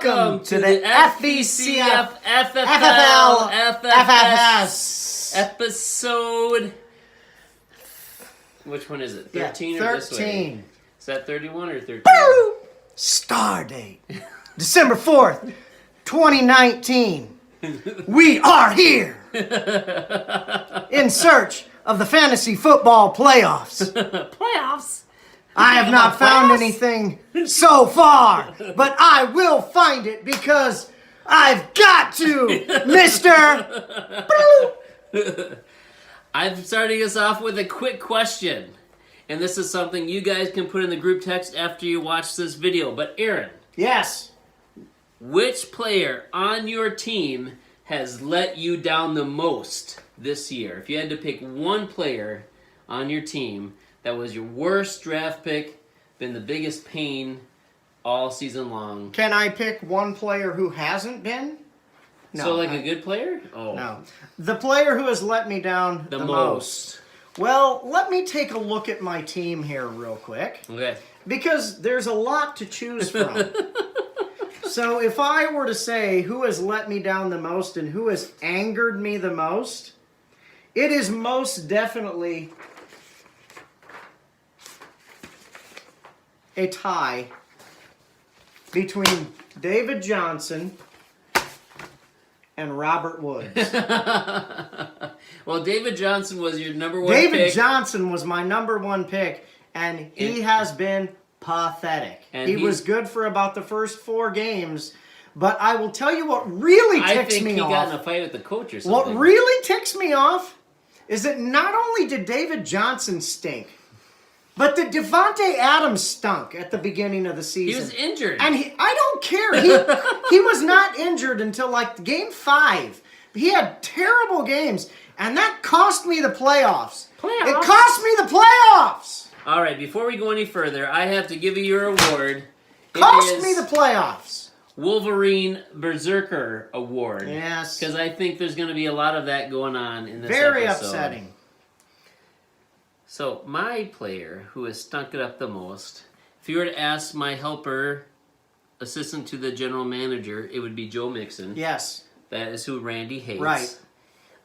Welcome to the FVCFFFLFFS episode. Which one is it? 13 yeah, or this 13. way? Is that 31 or 13? Star date, December 4th, 2019. We are here in search of the fantasy football playoffs. Playoffs? I have not found anything so far, but I will find it because I've got to, Mr. I'm starting us off with a quick question. And this is something you guys can put in the group text after you watch this video. But Aaron. Yes. Which player on your team has let you down the most this year? If you had to pick one player on your team that was your worst draft pick, been the biggest pain all season long. Can I pick one player who hasn't been? No. So like a good player? Oh. No. The player who has let me down the most. Well, let me take a look at my team here real quick. Okay. Because there's a lot to choose from. So if I were to say who has let me down the most and who has angered me the most, it is most definitely a tie between David Johnson and Robert Woods. Well, David Johnson was your number one pick. David pick. Johnson was my number one pick, and he has been pathetic. And he was good for about the first 4 games, but I will tell you what really ticks me off. I think he got in a fight with the coach or something. What really ticks me off is that not only did David Johnson stink, but the Devontae Adams stunk at the beginning of the season. He was injured. And I don't care. He was not injured until like game 5. He had terrible games, and that cost me the playoffs. It cost me the playoffs. All right, before we go any further, I have to give you your award. Cost me the playoffs. Wolverine Berserker Award. Yes. Because I think there's going to be a lot of that going on in this Very episode. upsetting. So, my player who has stunk it up the most, if you were to ask my helper, assistant to the general manager, it would be Joe Mixon. Yes. That is who Randy hates. Right.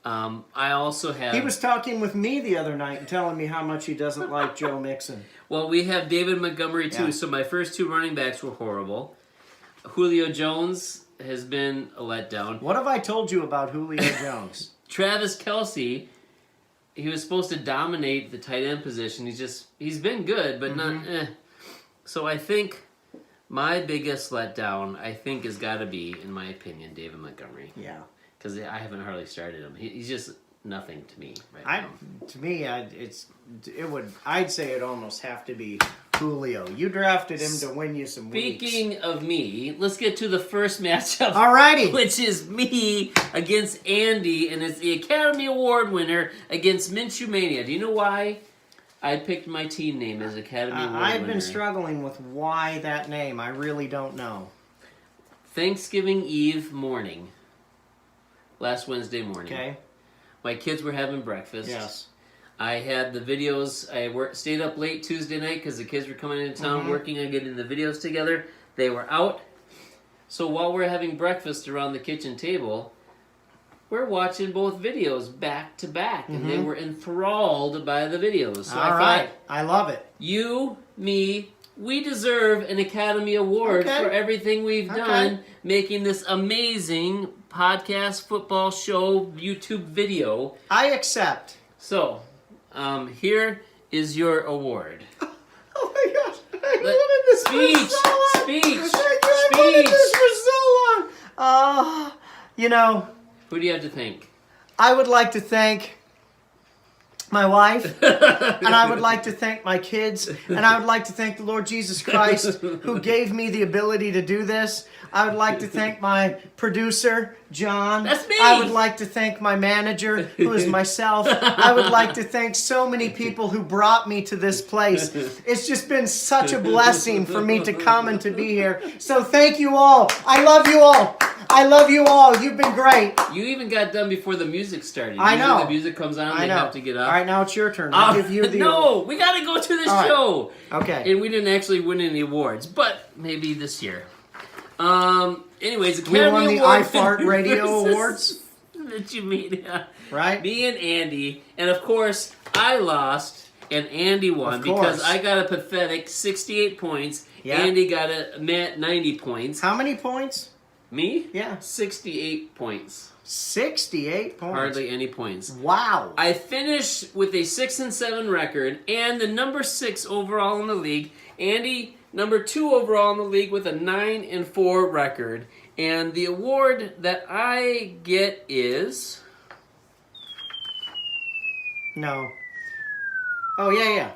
I also have... He was talking with me the other night and telling me how much he doesn't like Joe Mixon. Well, we have David Montgomery, too. Yeah. So my first 2 running backs were horrible. Julio Jones has been a letdown. What have I told you about Julio Jones? Travis Kelce, he was supposed to dominate the tight end position. He's been good, but not... So I think my biggest letdown, has got to be, in my opinion, David Montgomery. Yeah. Because I haven't hardly started him. He's just nothing to me right now. To me, I'd say it almost have to be Julio. You drafted him to win you some weeks. Speaking of me, let's get to the first matchup. Alrighty. Which is me against Andy, and it's the Academy Award winner against Minshew Mania. Do you know why I picked my team name as Academy Award winner? I've been struggling with why that name. I really don't know. Thanksgiving Eve morning. Last Wednesday morning. Okay. My kids were having breakfast. Yes. I had the videos. I stayed up late Tuesday night because the kids were coming into town working on getting the videos together. They were out. So while we're having breakfast around the kitchen table, we're watching both videos back to back. And they were enthralled by the videos. So All right. I love it. You, me, we deserve an Academy Award for everything we've done making this amazing podcast, football show, YouTube video. I accept. So, here is your award. Oh my gosh. I wanted this for so long. Speech. I wanted this for so long. Who do you have to thank? I would like to thank my wife, and I would like to thank my kids, and I would like to thank the Lord Jesus Christ who gave me the ability to do this. I would like to thank my producer, John. That's me! I would like to thank my manager, who is myself. I would like to thank so many people who brought me to this place. It's just been such a blessing for me to come and to be here. So thank you all. I love you all. I love you all. You've been great. You even got done before the music started. I know. The music comes on, they have to get up. All right, now it's your turn. I'll give you the No, we got to go to the show. Okay. And we didn't actually win any awards, but maybe this year. Anyways, the We won Academy the Award iFart Radio winners Awards. that you made, yeah. Right? Me and Andy, and of course, I lost and Andy won Of course. because I got a pathetic 68 points. Yeah. Andy got a 90 points. How many points? Me? Yeah. 68 points. 68 points. Hardly any points. Wow. I finished with a 6-7 record and the number 6 overall in the league. Andy, number 2 overall in the league with a 9-4 record. And the award that I get is... No. Oh, yeah.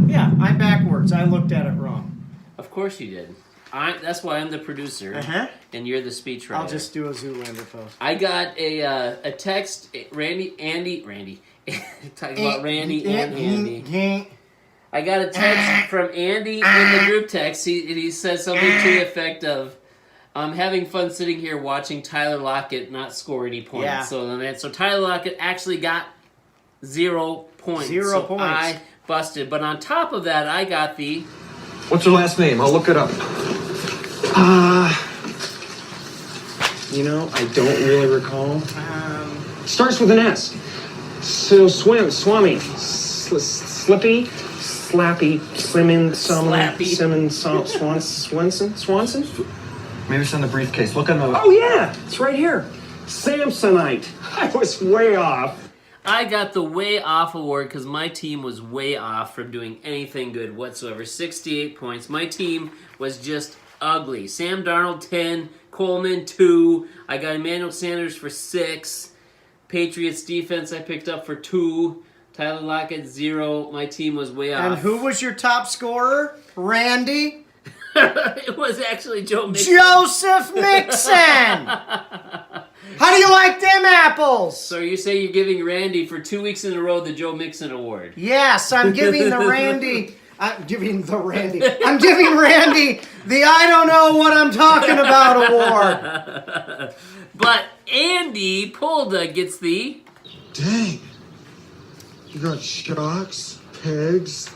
Yeah, I'm backwards. I looked at it wrong. Of course you did. That's why I'm the producer, and you're the speechwriter. I'll just do a Zoolander pose. I got a text, Randy, talking about Randy and Andy. I got a text from Andy in the group text. He says something to the effect of, I'm having fun sitting here watching Tyler Lockett not score any points. Yeah. So Tyler Lockett actually got 0 points. 0 points. I busted. But on top of that, I got the... What's her last name? I'll look it up. You know, I don't really recall. Starts with an S. So Swami, Slippy, Slappy, Swanson. Maybe it's in the briefcase. Look on the... Oh yeah, it's right here. Samsonite. I was way off. I got the way off award because my team was way off from doing anything good whatsoever. 68 points. My team was just ugly. Sam Darnold, 10. Coleman, 2. I got Emmanuel Sanders for 6. Patriots defense I picked up for 2. Tyler Lockett, 0. My team was way off. And who was your top scorer? Randy? It was actually Joe Mixon. Joseph Mixon! How do you like them apples? So you say you're giving Randy for 2 weeks in a row the Joe Mixon Award? Yes, I'm giving Randy the I don't know what I'm talking about award. But Andy Polda gets the... Dang. You got Sharks, Pegs,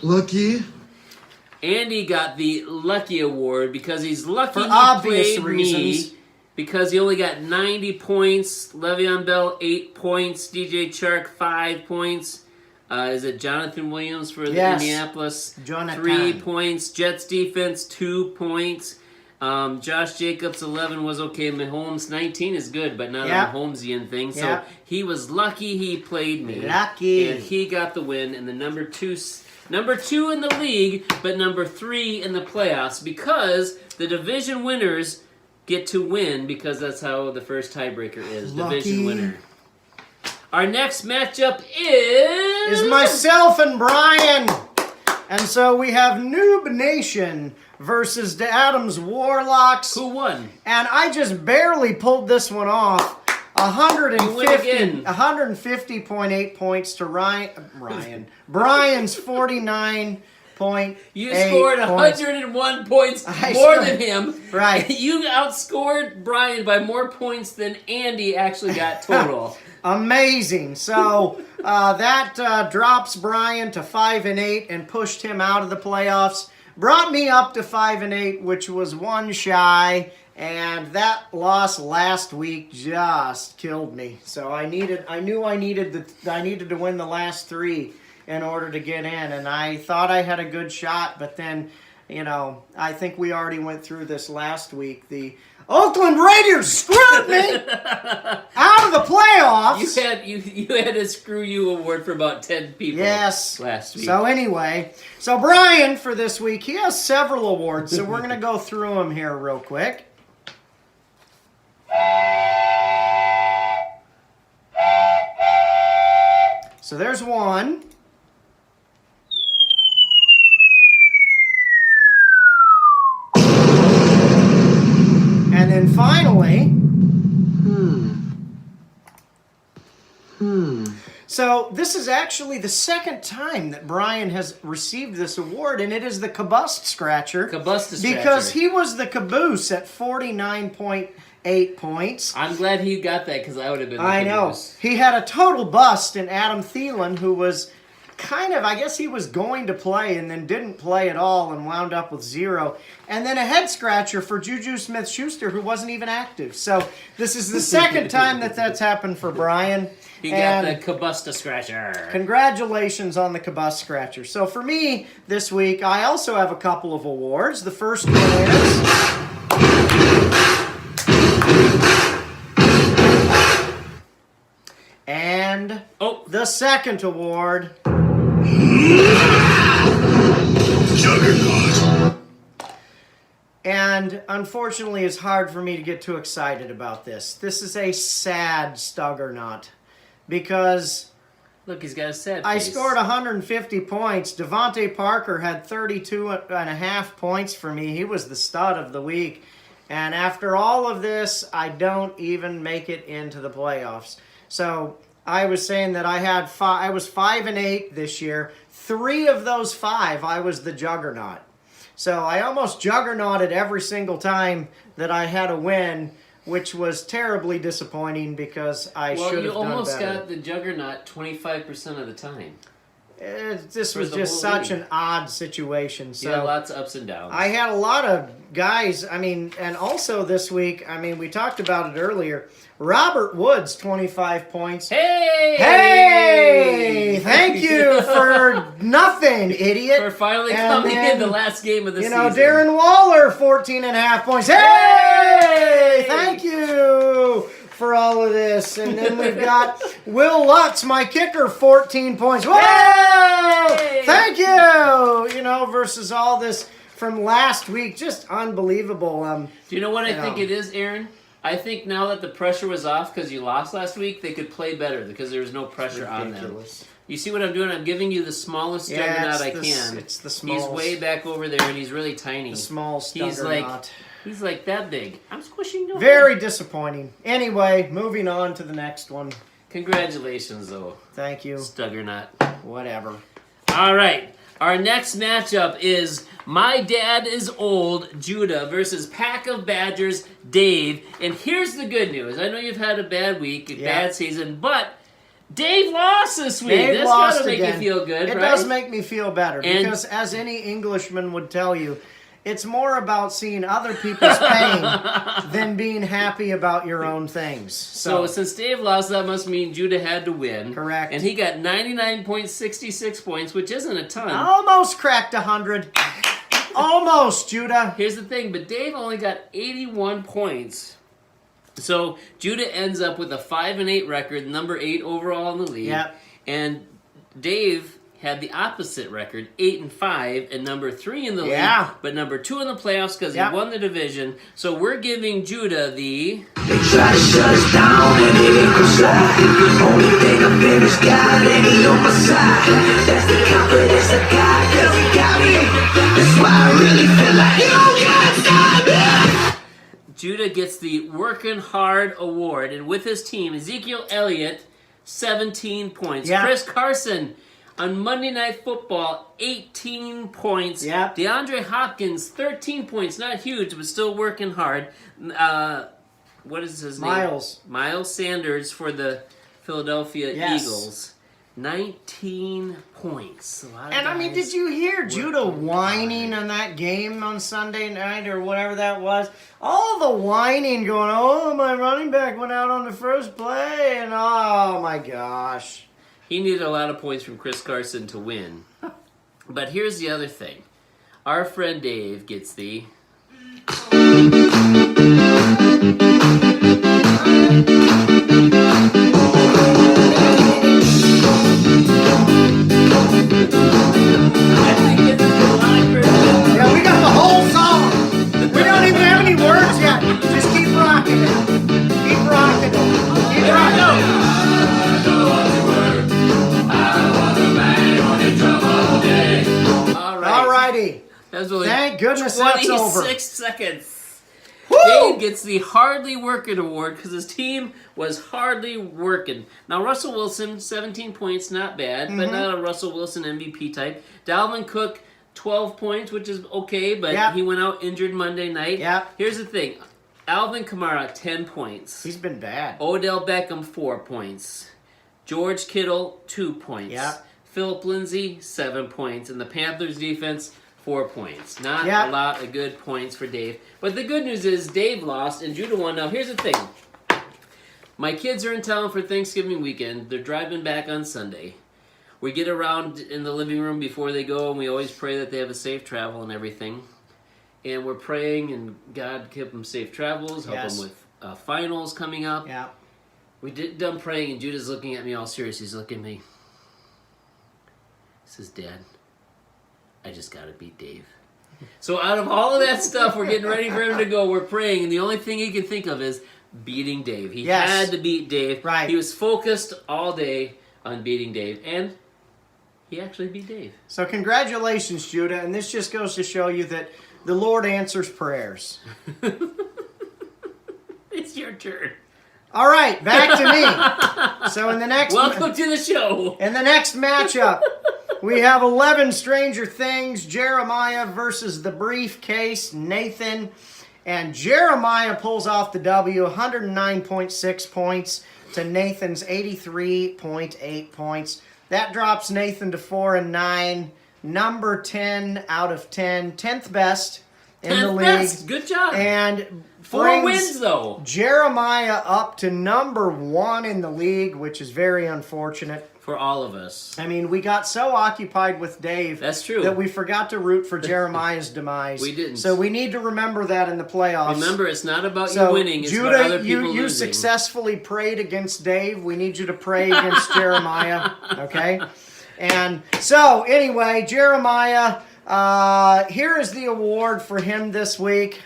Lucky. Andy got the Lucky Award because he's lucky For he obvious played reasons. me because he only got 90 points. Le'Veon Bell, 8 points. DJ Chark, 5 points. Is it Jonathan Williams for Indianapolis? Jonathan. 3 points. Jets defense, 2 points. Josh Jacobs, 11 was okay. Mahomes, 19 is good, but not a Mahomesian thing. So he was lucky he played me. Lucky. And he got the win and the number 2 in the league, but number 3 in the playoffs because the division winners get to win because that's how the first tiebreaker is. Lucky. Division winner. Our next matchup is myself and Brian. And so we have Noob Nation versus the Adams Warlocks. Who won? And I just barely pulled this one off. 150.8 points to Brian's 49.8 You scored 101 points more than him. Right. You outscored Brian by more points than Andy actually got total. Amazing. So that drops Brian to 5-8 and pushed him out of the playoffs. Brought me up to 5-8, which was one shy. And that loss last week just killed me. So I knew I needed to win the last 3 in order to get in, and I thought I had a good shot, but then, I think we already went through this last week. The Oakland Raiders screwed me out of the playoffs. You had a screw you award for about 10 people. Yes. Last week. So anyway, Brian for this week, he has several awards, so we're gonna go through them here real quick. So there's one. And then finally, So this is actually the second time that Brian has received this award, and it is the Cabust Scratcher. Because he was the caboose at 49.8 points. I'm glad he got that because I would have been the I know. He had a total bust in Adam Thielen, who was I guess he was going to play and then didn't play at all and wound up with 0. And then a head scratcher for Juju Smith-Schuster, who wasn't even active. So this is the second time that's happened for Brian. He got the Kabusta scratcher. Congratulations on the Kabus scratcher. So for me this week, I also have a couple of awards. The first one is... And the second award... Juggernaut. And unfortunately, it's hard for me to get too excited about this. This is a sad Stuggernaut. Because look, he's got a sad face. I scored 150 points. Devontae Parker had 32.5 points for me. He was the stud of the week. And after all of this, I don't even make it into the playoffs. So I was saying that I was 5-8 this year. 3 of those 5, I was the Juggernaut. So I almost juggernauted every single time that I had a win, which was terribly disappointing because I should have done better. Well, you almost got the Juggernaut 25% of the time. This was just such an odd situation. So you had lots of ups and downs. I had a lot of guys, and also this week, we talked about it earlier. Robert Woods, 25 points. Hey! Thank you for nothing, idiot. For finally coming in the last game of the season. Darren Waller, 14.5 points. Hey! Thank you for all of this. And then we've got Will Lutz, my kicker, 14 points. Whoa! Hey! Thank you! Versus all this from last week. Just unbelievable. Do you know what I think it is, Aaron? I think now that the pressure was off because you lost last week, they could play better because there was no pressure on them. You see what I'm doing? I'm giving you the smallest Juggernaut I can. It's the smallest. He's way back over there, and he's really tiny. The small Juggernaut. He's like that big. I'm squishing you. Very disappointing. Anyway, moving on to the next one. Congratulations, though. Thank you. Stuggernaut. Whatever. All right. Our next matchup is My Dad is Old, Judah, versus Pack of Badgers, Dave. And here's the good news. I know you've had a bad week, bad season, but Dave lost this week. Dave That's lost got to make again. you feel good, It right? does make me feel better because, as any Englishman would tell you, it's more about seeing other people's pain than being happy about your own things. So since Dave lost, that must mean Judah had to win. Correct. And he got 99.66 points, which isn't a ton. Almost cracked 100. Almost, Judah. Here's the thing, but Dave only got 81 points. So Judah ends up with a 5-8 record, number 8 overall in the league. Yep. And Dave had the opposite record, 8-5, and number 3 in the league, but number 2 in the playoffs because he won the division. So we're giving Judah the... They try to shut us down and it ain't gon' slide. Only thing I'm in is God and he on my side. That's the confidence I got, cause he got me. That's why I really feel like you can't stop me. Judah gets the Working Hard Award, and with his team, Ezekiel Elliott, 17 points. Chris Carson... On Monday Night Football, 18 points. Yep. DeAndre Hopkins, 13 points. Not huge, but still working hard. What is his name? Miles Sanders for the Philadelphia Eagles. 19 points. And did you hear Judah whining on that game on Sunday night or whatever that was? All the whining going, oh, my running back went out on the first play, and oh my gosh. He needed a lot of points from Chris Carson to win. But here's the other thing. Our friend Dave gets the... Yeah, we got the whole song. We don't even have any words yet. Just keep rocking it. Keep rocking it. Keep rocking it. Alrighty. That was only Thank goodness that's over. 26 seconds. Woo! Dave gets the Hardly Working Award because his team was hardly working. Now, Russell Wilson, 17 points, not bad, but not a Russell Wilson MVP type. Dalvin Cook, 12 points, which is okay, but he went out injured Monday night. Here's the thing. Alvin Kamara, 10 points. He's been bad. Odell Beckham, 4 points. George Kittle, 2 points. Philip Lindsay, 7 points. And the Panthers defense, 4 points. Not Yep. a lot of good points for Dave. But the good news is Dave lost and Judah won. Now, here's the thing. My kids are in town for Thanksgiving weekend. They're driving back on Sunday. We get around in the living room before they go, and we always pray that they have a safe travel and everything. And we're praying, and God keep them safe travels, help Yes. them with finals coming up. Yeah. We done praying, and Judah's looking at me all serious. He's looking at me. He says, Dad, I just got to beat Dave. So out of all of that stuff, we're getting ready for him to go. We're praying, and the only thing he can think of is beating Dave. He Yes. had to beat Dave. Right. He was focused all day on beating Dave, and he actually beat Dave. So congratulations, Judah, and this just goes to show you that the Lord answers prayers. It's your turn. All right, back to me. So in the next Welcome to the show. in the next matchup, we have 11 Stranger Things, Jeremiah versus the Briefcase, Nathan. And Jeremiah pulls off the W, 109.6 points to Nathan's 83.8 points. That drops Nathan to 4-9, number 10 out of 10, 10th best in the 10th league. best. Good job. And 4 brings wins, though. Jeremiah up to number 1 in the league, which is very unfortunate. For all of us. I mean, we got so occupied with Dave That's true. that we forgot to root for Jeremiah's demise. We didn't. So we need to remember that in the playoffs. Remember, it's not about So, you winning, it's Judah, about other people you losing. successfully prayed against Dave. We need you to pray against Jeremiah, okay? And so, anyway, Jeremiah, here is the award for him this week.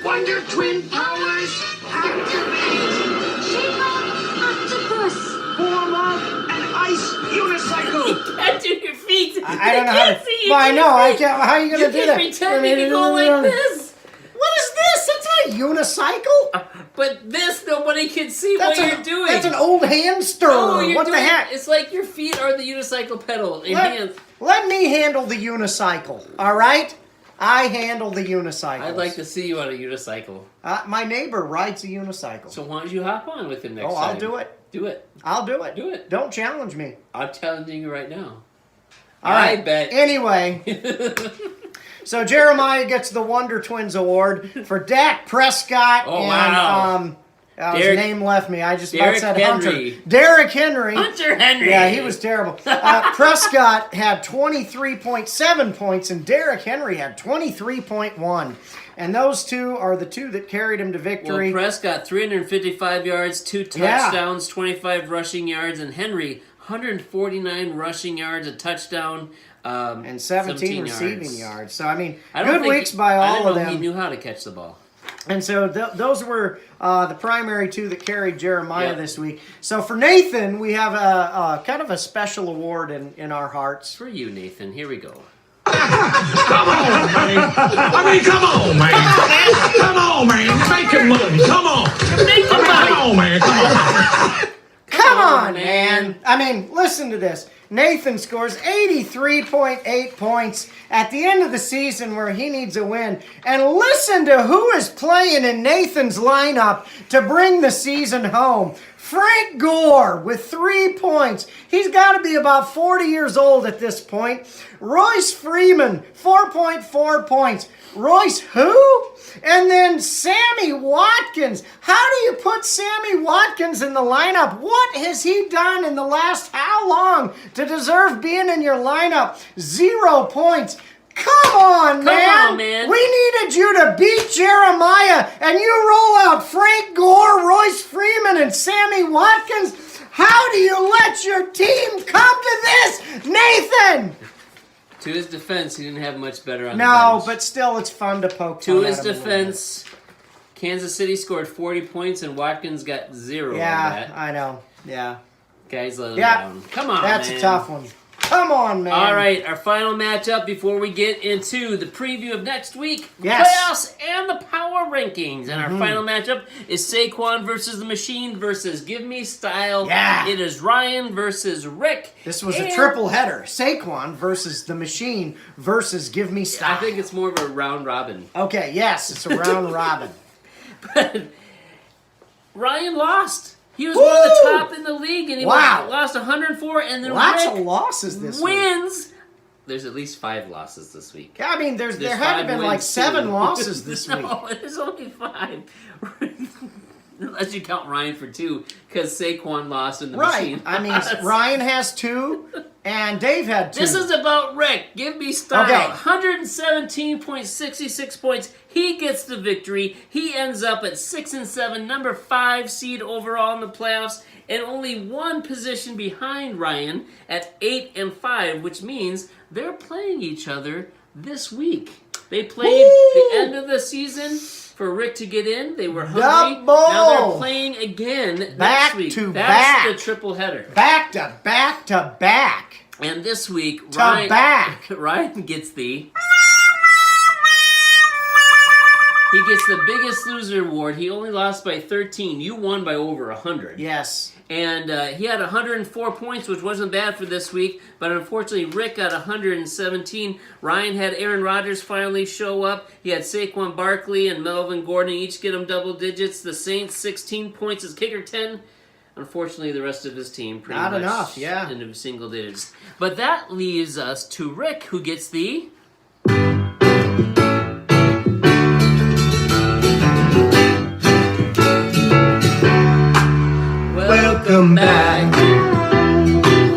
Wonder Twin powers activate! Shape-up octopus! Form up an ice unicycle! Catch in your feet. I don't know You how can't to. see. Well, I know. I can't. How are you You going to do can that? pretend you can go like this. What is this? That's not a unicycle. But this, nobody can see That's what you're doing. That's an old hamster. No, you're What doing, the heck? It's like your feet are the unicycle pedal in hands. Let me handle the unicycle. All right. I handle the unicycle. I'd like to see you on a unicycle. My neighbor rides a unicycle. So why don't you hop on with him next time? I'll do it. Do it. I'll do it. Do it. Don't challenge me. I'm challenging you right now. All right. I bet. Anyway, so Jeremiah gets the Wonder Twins award for Dak Prescott. Oh, and, wow. his Derek- name left me. I just about Derek said Henry. Hunter. Derek Henry. Hunter Henry. Yeah, he was terrible. Prescott had 23.7 points, and Derek Henry had 23.1. And those two are the two that carried him to victory. Well, Prescott, 355 yards, 2 touchdowns, 25 rushing yards, and Henry, 149 rushing yards, a touchdown, and 17 receiving yards. So, I mean, good weeks by I all didn't of know them. He knew how to catch the ball. And so those were the primary two that carried Jeremiah Yep. this week. So for Nathan, we have a kind of a special award in our hearts. For you, Nathan. Here we go. Come on, man! I mean, come on, man! Come on, man! Make your money! Come on! Come on, man! Come on! Come on, man. I mean, listen to this. Nathan scores 83.8 points at the end of the season where he needs a win. And listen to who is playing in Nathan's lineup to bring the season home. Frank Gore with 3 points. He's got to be about 40 years old at this point. Royce Freeman, 4.4 points. Royce who? And then Sammy Watkins. How do you put Sammy Watkins in the lineup? What has he done in the last how long to deserve being in your lineup? 0 points. Come on, man. on, man. We needed you to beat Jeremiah, and you roll out Frank Gore, Royce Freeman, and Sammy Watkins. How do you let your team come to this, Nathan? To his defense, he didn't have much better on the No, bench. but still, it's fun to poke To fun his at him a little defense, Kansas City scored 40 points and Watkins got 0 bit. on Yeah, that. I know. Yeah, Guys, let him Yeah. down. Come on, that's man. a tough one. Come on, man. All right, our final matchup before we get into the preview of next week, Yes. playoffs, and the power rankings. And our final matchup is Saquon versus the Machine versus Give Me Style. Yeah. It is Ryan versus Rick. This was And a triple header. Saquon versus the Machine versus Give Me Style. I think it's more of a round robin. Okay, yes, it's a round robin. But Ryan lost. He was one of the top in the league, and he Wow. lost 104, and then Lots Rick of losses this week. wins. There's at least 5 losses this week. I mean, there There's had to 5 have been like wins, 7 too. losses this week. No, there's only 5. Unless you count Ryan for 2, because Saquon lost in the Right. machine. I mean, Ryan has 2, and Dave had 2. This is about Rick. Give me style. Okay. 117.66 points. He gets the victory. He ends up at 6-7, number 5 seed overall in the playoffs, and only 1 position behind Ryan at 8-5, which means they're playing each other this week. They played the end of the season for Rick to get in. They were hungry. Double! Now they're playing again Back next week. to That's back. the triple header. Back to back to back. And this week, To back. Ryan gets the... He gets the Biggest Loser award. He only lost by 13. You won by over 100. Yes. And he had 104 points, which wasn't bad for this week. But unfortunately, Rick got 117. Ryan had Aaron Rodgers finally show up. He had Saquon Barkley and Melvin Gordon each get him double digits. The Saints, 16 points. His kicker, 10. Unfortunately, the rest of his team pretty Not much enough, yeah. into single digits. But that leaves us to Rick, who gets the... Welcome back.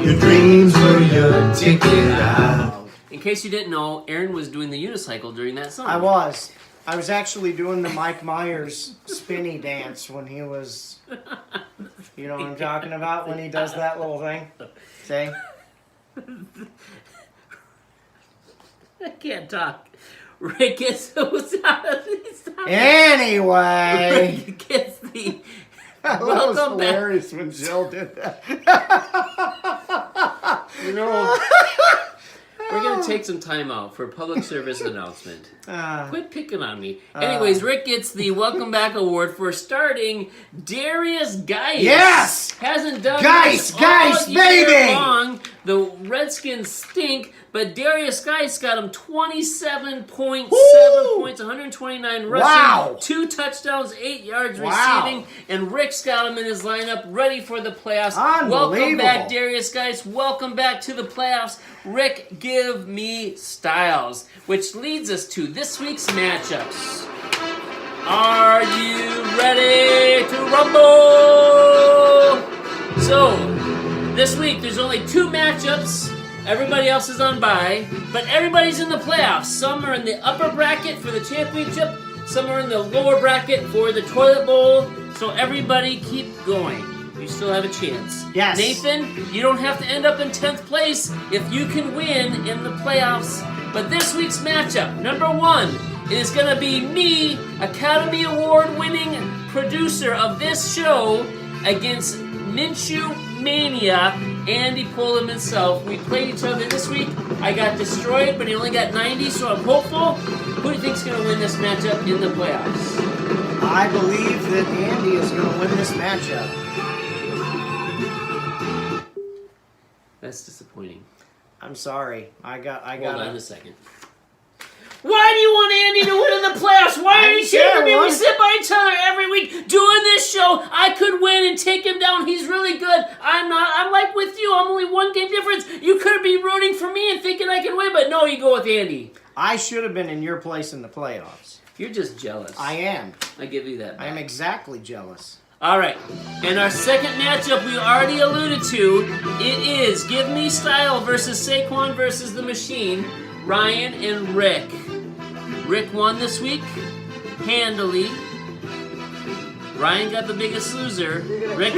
Your dreams were your ticket out. In case you didn't know, Aaron was doing the unicycle during that song. I was. I was actually doing the Mike Myers spinny dance when he was... You know what I'm talking about? When he does that little thing? See? I can't talk. Rick gets... Anyway. Rick gets the... That was Welcome back. hilarious when Jill did that. You know, we're going to take some time out for a public service announcement. Quit picking on me. Anyways, Rick gets the Welcome Back Award for starting Darius Geis. Yes! Hasn't done Geis, this Geis, all year baby! long. The Redskins stink, but Darius Geis got him 27.7 points, 129 rushing, Wow. 2 touchdowns, 8 yards Wow. receiving, and Rick's got him in his lineup ready for the playoffs. Welcome Unbelievable. back, Darius Geis. Welcome back to the playoffs. Rick, give me styles, which leads us to this week's matchups. Are you ready to rumble? So, this week there's only 2 matchups. Everybody else is on bye, but everybody's in the playoffs. Some are in the upper bracket for the championship, some are in the lower bracket for the toilet bowl. So everybody keep going. You still have a chance. Yes. Nathan, you don't have to end up in 10th place if you can win in the playoffs. But this week's matchup, number 1, is going to be me, Academy Award winning producer of this show, against Minshew Mania, Andy Pullum himself. We played each other this week. I got destroyed, but he only got 90, so I'm hopeful. Who do you think's going to win this matchup in the playoffs? I believe that Andy is going to win this matchup. That's disappointing. I'm sorry. I got Hold on a it. second. Why do you want Andy to win in the playoffs? Why are you cheering me? We sit by each other every week doing this show. I could win and take him down. He's really good. I'm not. I'm like with you. I'm only 1 game difference. You could be rooting for me and thinking I can win, but no, you go with Andy. I should have been in your place in the playoffs. You're just jealous. I am. I give you that back. I am exactly jealous. All right, and our second matchup we already alluded to. It is Give Me Style versus Saquon versus the Machine. Ryan and Rick. Rick won this week handily. Ryan got the Biggest Loser. Rick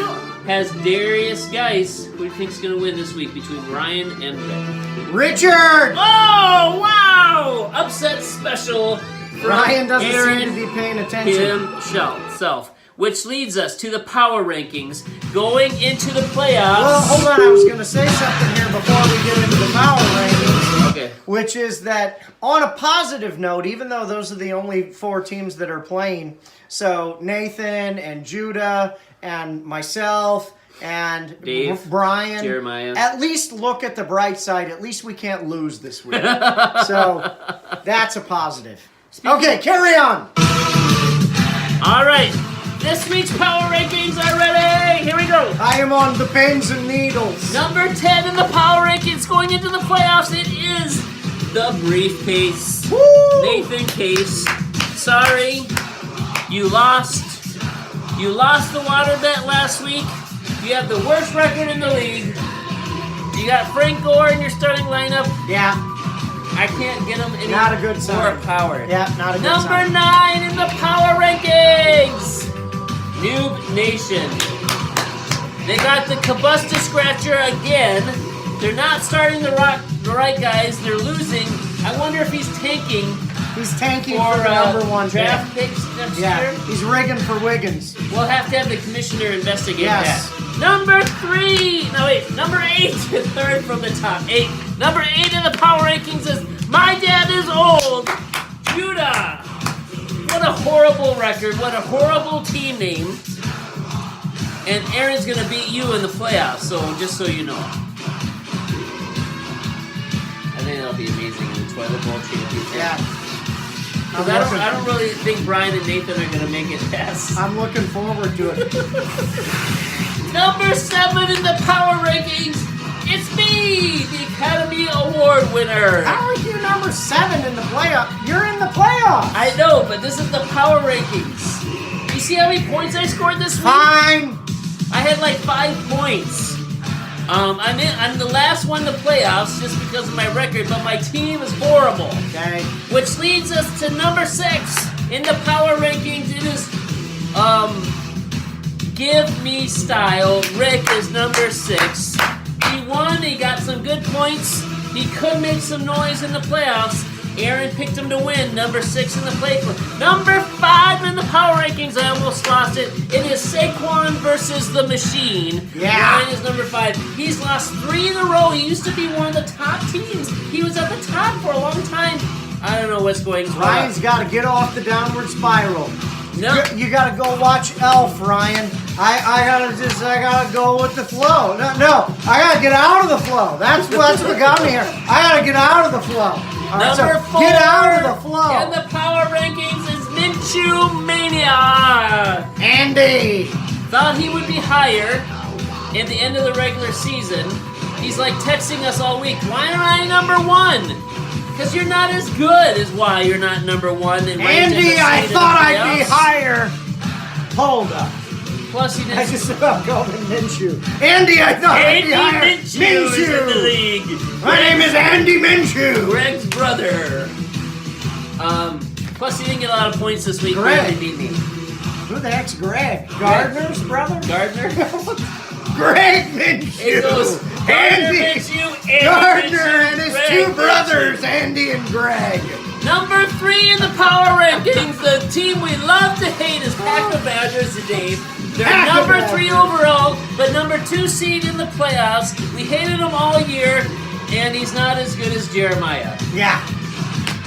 has Darius Geis. Who do you think's going to win this week between Ryan and Rick? Richard! Oh, wow! Upset special from Ryan doesn't Aaron seem to be paying attention. himself. Which leads us to the power rankings going into the playoffs. Well, hold on. I was going to say something here before we get into the power rankings. Okay. Which is that, on a positive note, even though those are the only 4 teams that are playing, so Nathan and Judah and myself and Dave, Brian, Jeremiah. at least look at the bright side. At least we can't lose this week. So that's a positive. Okay, carry on. All right. This week's power rankings are ready. Okay, here we go. I am on the pins and needles. Number 10 in the power rankings going into the playoffs. It is the briefcase. Woo! Nathan Case. Sorry, you lost. You lost the water bet last week. You have the worst record in the league. You got Frank Gore in your starting lineup. Yeah, I can't get him any not a good more sign. power. Yeah, not a good Number sign. 9 in the power rankings. Noob Nation. They got the Cobusta Scratcher again. They're not starting the right guys. They're losing. I wonder if he's tanking He's tanking for for the number one draft pick. picks next Yeah, year. he's rigging for Wiggins. We'll have to have the commissioner investigate Yes. that. Number 3. No, wait. Number 8. Third from the top. 8. Number 8 in the power rankings is My Dad is Old. Judah. What a horrible record. What a horrible team name. And Aaron's going to beat you in the playoffs, so just so you know. I think that'll be amazing in the Toilet Bowl championship. Yeah. 'Cause I don't really think Brian and Nathan are going to make it past. I'm looking forward to it. Number 7 in the power rankings, it's me, the Academy Award winner. How are you number 7 in the playoff? You're in the playoffs. I know, but this is the power rankings. You see how many points I scored this week? Fine. I had like 5 points. I'm the last one in the playoffs just because of my record, but my team is horrible. Okay. Which leads us to number 6 in the power rankings. It is, Give Me Style. Rick is number 6. He won, he got some good points. He could make some noise in the playoffs. Aaron picked him to win, number 6 in the play. Number 5 in the power rankings, I almost lost it. It is Saquon versus the Machine. Yeah. Ryan is number 5. He's lost 3 in a row. He used to be one of the top teams. He was at the top for a long time. I don't know what's going on. Ryan's got to get off the downward spiral. No. You got to go watch Elf, Ryan. I gotta go with the flow. No, I gotta get out of the flow. That's what got me here. I gotta get out of the flow. All right, Number so 4 get out of the flow. in the power rankings is Minshew Mania. Andy. Thought he would be higher at the end of the regular season. He's like texting us all week. Why am I number 1? Because you're not as good is why you're not number 1. And Andy, I thought I'd be higher. Hold up. Plus, he I didn't. just about called him Minshew. Andy, I thought I'd Andy be higher. Minshew is in the league. My name is Andy Minshew. Greg's brother. Plus, he didn't get a lot of points this week. Greg. He beat me. Who the heck's Greg? Gardner's brother? Gardner. Greg Minshew. It goes Gardner Andy. Minshew, Andy Gardner Minshew, and his Greg 2 Minshew. brothers, Andy and Greg. Number 3 in the power rankings, the team we love to hate is Packer Badgers today. They're Packer number Badgers. 3 overall, but number 2 seed in the playoffs. We hated him all year, and he's not as good as Jeremiah. Yeah.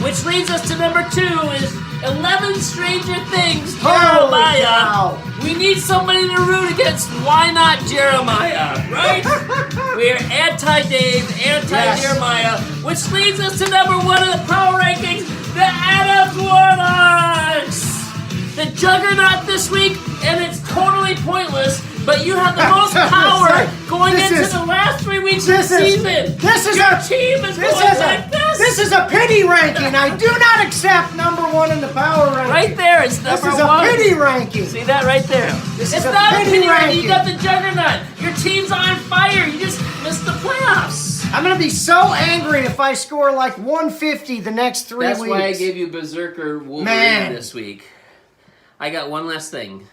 Which leads us to number 2 is 11 Stranger Things, Holy Jeremiah. cow. We need somebody to root against. Why not Jeremiah, right? We're anti-Dave, anti-Jeremiah, which leads us to number 1 in the power rankings, the Adams Warlocks. The juggernaut this week, and it's totally pointless, but you have the most power going This into is- the last 3 weeks of the This is season. this is Your a team is this going is like this. This is a pity ranking. I do not accept number 1 in the power ranking. Right there, it's This number is a 1. pity ranking. See that right there? This It's is a not a pity pity ranking. You ranking. got the juggernaut. Your team's on fire. You just missed the playoffs. I'm gonna be so angry if I score like 150 the next 3 That's weeks. why I gave you Berserker Wolverine Man. this week. I got one last thing.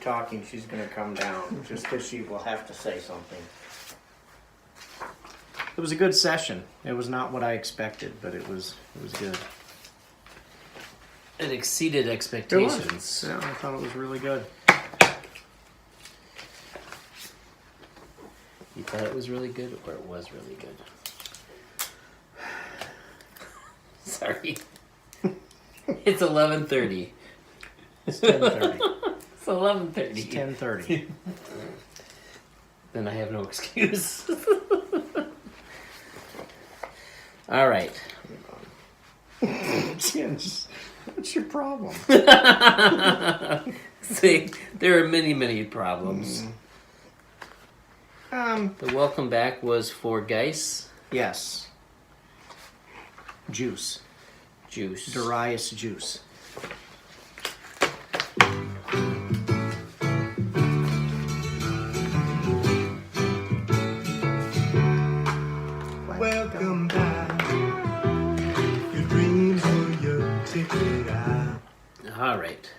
talking, she's going to come down just because she will have to say something. It was a good session. It was not what I expected, but it was good. It exceeded expectations. Yeah, I thought it was really good. You thought it was really good, or it was really good? Sorry. It's 11:30. It's 10:30. It's 11:30. It's 10:30. Then I have no excuse. All right. Jens, what's your problem? See, there are many, many problems. The welcome back was for Geis. Yes. Juice. Darius juice. Welcome back. Your dreams were your ticket out. All right.